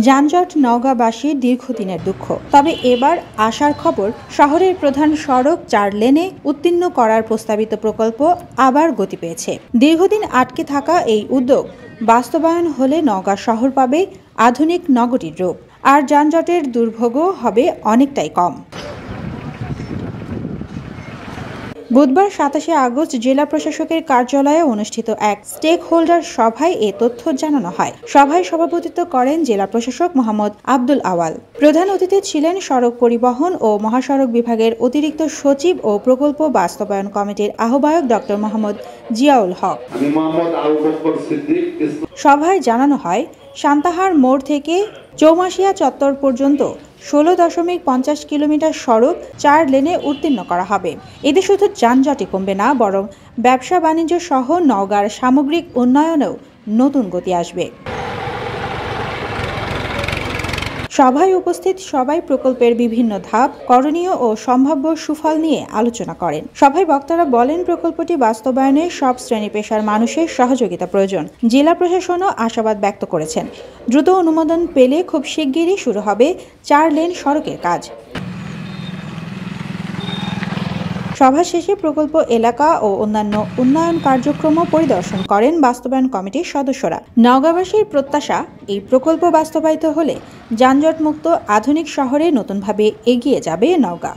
যানজট নওগাঁবাসীর দীর্ঘদিনের দুঃখ। তবে এবার আসার খবর, শহরের প্রধান সড়ক 4 লেনে উত্তীর্ণ করার প্রস্তাবিত প্রকল্প আবার গতি পেয়েছে। দীর্ঘদিন আটকে থাকা এই উদ্যোগ বাস্তবায়ন হলে নওগাঁ শহর পাবে আধুনিক নগরীর রূপ, আর যানজটের দুর্ভোগও হবে অনেকটাই কম। বুধবার 27 আগস্ট জেলা প্রশাসকের কার্যালয়ে অনুষ্ঠিত এক স্টেক হোল্ডার সভায় এ তথ্য জানানো হয়। সভায় সভাপতিত্ব করেন জেলা প্রশাসক মোহাম্মদ আব্দুল আওয়াল। প্রধান অতিথি ছিলেন সড়ক পরিবহন ও মহাসড়ক বিভাগের অতিরিক্ত সচিব ও প্রকল্প বাস্তবায়ন কমিটির আহ্বায়ক ডক্টর মোহাম্মদ জিয়াউল হক। সভায় জানানো হয়, সান্তাহার মোড় থেকে চৌমাশিয়া চত্বর পর্যন্ত 16.50 কিলোমিটার সড়ক 4 লেনে উত্তীর্ণ করা হবে। এতে শুধু যানজটই কমবে না, বরং ব্যবসা বাণিজ্য সহ নওগাঁর সামগ্রিক উন্নয়নেও নতুন গতি আসবে। সভায় উপস্থিত সবাই প্রকল্পের বিভিন্ন ধাপ, করণীয় ও সম্ভাব্য সুফল নিয়ে আলোচনা করেন। সভায় বক্তারা বলেন, প্রকল্পটি বাস্তবায়নে সব শ্রেণী পেশার মানুষের সহযোগিতা প্রয়োজন। জেলা প্রশাসনও আশাবাদ ব্যক্ত করেছেন, দ্রুত অনুমোদন পেলে খুব শিগগিরই শুরু হবে 4 লেন সড়কের কাজ। সভা শেষে প্রকল্প এলাকা ও অন্যান্য উন্নয়ন কার্যক্রমও পরিদর্শন করেন বাস্তবায়ন কমিটির সদস্যরা। নওগাঁবাসীর প্রত্যাশা, এই প্রকল্প বাস্তবায়িত হলে যানজটমুক্ত আধুনিক শহরে নতুনভাবে এগিয়ে যাবে নওগাঁ।